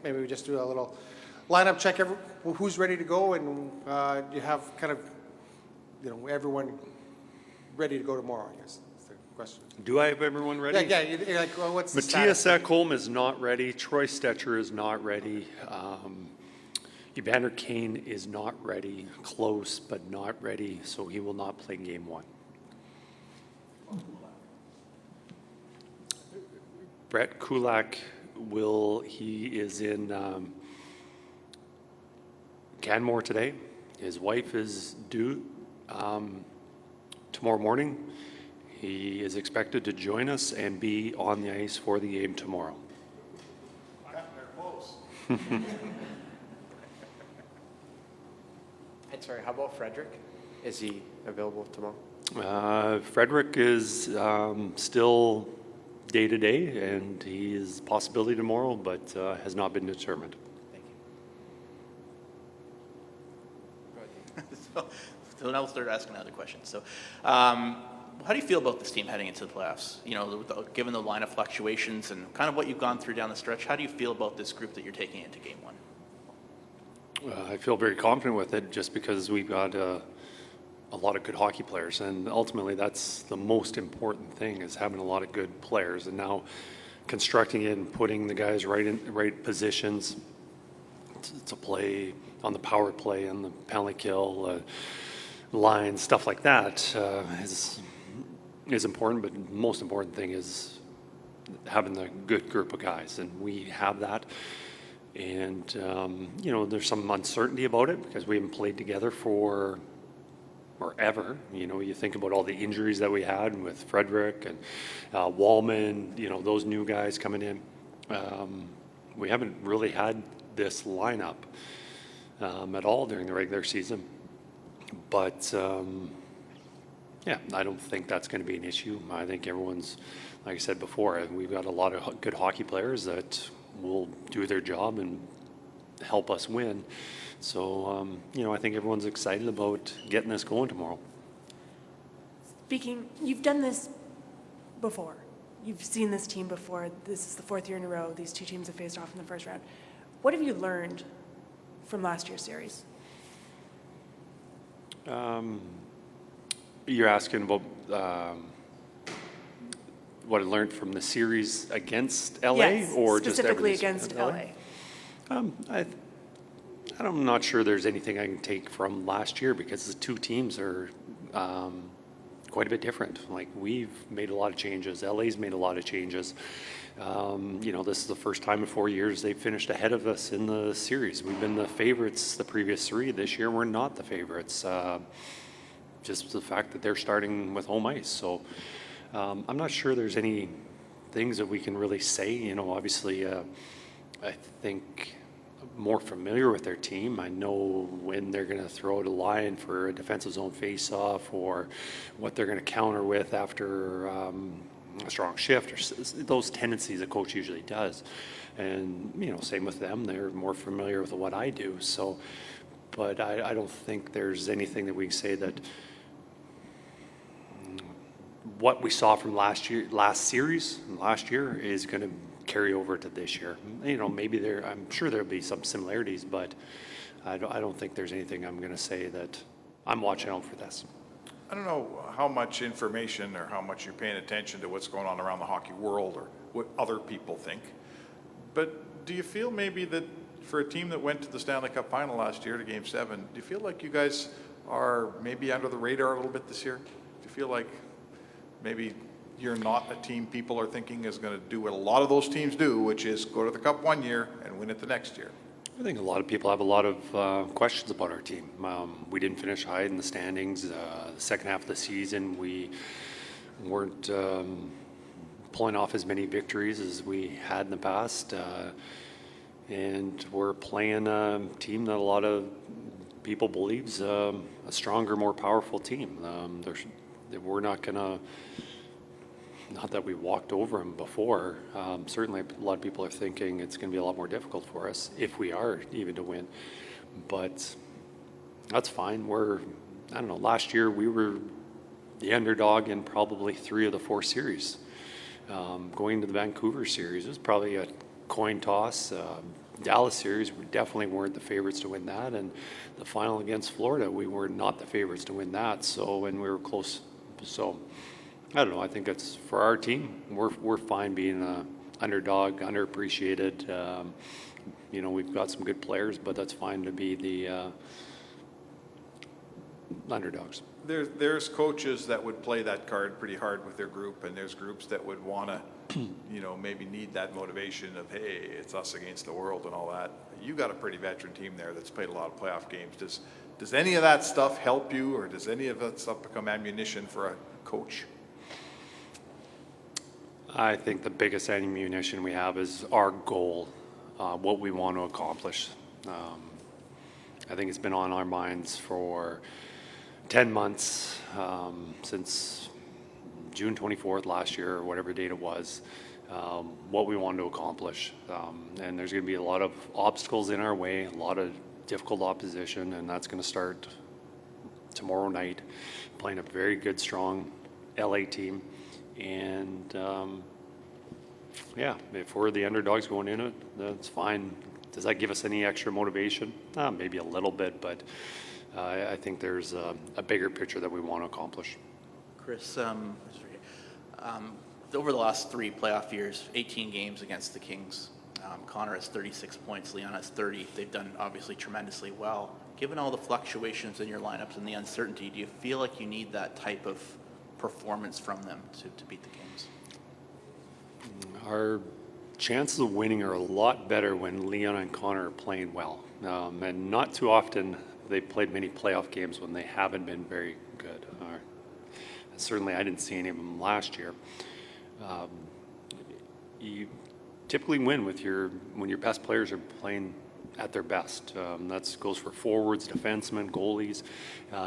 maybe we just do a little lineup check, who's ready to go, and you have kind of, everyone ready to go tomorrow, I guess is the question. Do I have everyone ready? Yeah, you're like, well, what's the Matthias status? Ekholm is not ready. Troy Stetcher is not ready. Evander Kane is not ready. Close, but not ready, so he will not play game 1. Brett Kulak he is in Canmore today. His wife is due tomorrow morning. He is expected to join us and be on the ice for the game tomorrow. They're close. And sorry, how about Frederick? Is he available tomorrow? Frederick is still day-to-day, and he is a possibility tomorrow, but has not been determined. Thank you. So now we'll start asking other questions. So how do you feel about this team heading into the playoffs? Given the line of fluctuations and kind of what you've gone through down the stretch, how do you feel about this group that you're taking into game 1? I feel very confident with it just because we've got a lot of good hockey players, and ultimately that's the most important thing, is having a lot of good players, and now constructing it and putting the guys in right positions to play on the power play and the penalty kill line, stuff like that is important, but the most important thing is having the good group of guys, and we have that. And there's some uncertainty about it because we haven't played together forever. You think about all the injuries that we had with Frederick and Wallman, those new guys coming in. We haven't really had this lineup at all during the regular season. But, I don't think that's going to be an issue. I think everyone's, like I said before, we've got a lot of good hockey players that will do their job and help us win. So, I think everyone's excited about getting this going tomorrow. You've done this before. You've seen this team before. This is the 4th year in a row these two teams have faced off in the first round. What have you learned from last year's series? You're asking about what I learned from the series against LA, yes, or just specifically against LA? I'm not sure there's anything I can take from last year because the two teams are quite a bit different. Like, we've made a lot of changes. LA's made a lot of changes. This is the first time in 4 years they've finished ahead of us in the series. We've been the favorites the previous 3. This year we're not the favorites. Just the fact that they're starting with home ice. So I'm not sure there's any things that we can really say. Obviously, I think more familiar with their team. I know when they're going to throw out a line for a defensive zone face-off, or what they're going to counter with after a strong shift, or those tendencies a coach usually does. And, same with them. They're more familiar with what I do. So, but I don't think there's anything that we can say that what we saw from last year is going to carry over to this year. Maybe I'm sure there'll be some similarities, but I don't think there's anything I'm going to say that I'm watching out for this. I don't know how much information or how much you're paying attention to what's going on around the hockey world or what other people think, but do you feel maybe that for a team that went to the Stanley Cup final last year to Game 7, do you feel like you guys are maybe under the radar a little bit this year? Do you feel like maybe you're not a team people are thinking is going to do what a lot of those teams do, which is go to the Cup one year and win it the next year? I think a lot of people have a lot of questions about our team. We didn't finish high in the standings. The second half of the season, we weren't pulling off as many victories as we had in the past. And we're playing a team that a lot of people believes a stronger, more powerful team. We're not going to, not that we walked over them before. Certainly a lot of people are thinking it's going to be a lot more difficult for us if we are even to win. But that's fine. Last year we were the underdog in probably 3 of the 4 series. Going to the Vancouver series, it was probably a coin toss. Dallas series, we definitely weren't the favorites to win that, and the final against Florida, we were not the favorites to win that. So, and we were close. So, I don't know. I think it's for our team. We're fine being a underdog, underappreciated. You know, we've got some good players, but that's fine to be the underdogs. There's coaches that would play that card pretty hard with their group, and there's groups that would want to, you know, maybe need that motivation of, hey, it's us against the world and all that. You got a pretty veteran team there that's played a lot of playoff games. Does any of that stuff help you, or does any of that stuff become ammunition for a coach? I think the biggest ammunition we have is our goal, what we want to accomplish. I think it's been on our minds for 10 months, since June 24th last year, or whatever date it was, what we wanted to accomplish. And there's going to be a lot of obstacles in our way, a lot of difficult opposition, and that's going to start tomorrow night, playing a very good, strong LA team. And yeah, if we're the underdogs going in it, that's fine. Does that give us any extra motivation? Maybe a little bit, but I think there's a bigger picture that we want to accomplish. Kris, over the last 3 playoff years, 18 games against the Kings. Connor has 36 points, Leon has 30. They've done obviously tremendously well. Given all the fluctuations in your lineups and the uncertainty, do you feel like you need that type of performance from them to beat the Kings? Our chances of winning are a lot better when Leon and Connor are playing well. And not too often they've played many playoff games when they haven't been very good. Certainly I didn't see any of them last year. You typically win when your best players are playing at their best. That goes for forwards, defensemen, goalies.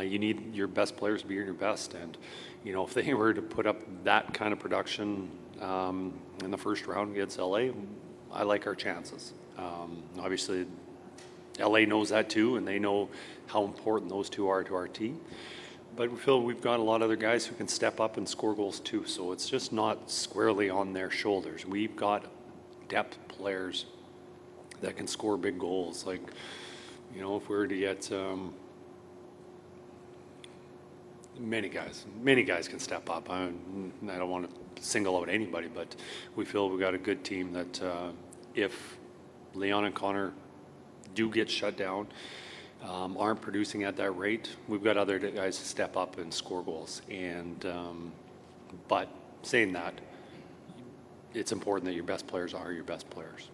You need your best players to be your best. And, you know, if they were to put up that kind of production in the first round against LA, I like our chances. Obviously, LA knows that too, and they know how important those two are to our team. But we feel we've got a lot of other guys who can step up and score goals too. So it's just not squarely on their shoulders. We've got depth players that can score big goals. Like, you know, if we were to get many guys can step up. I don't want to single out anybody, but we feel we've got a good team that if Leon and Connor do get shut down, aren't producing at that rate, we've got other guys to step up and score goals. And but saying that, it's important that your best players are your best players.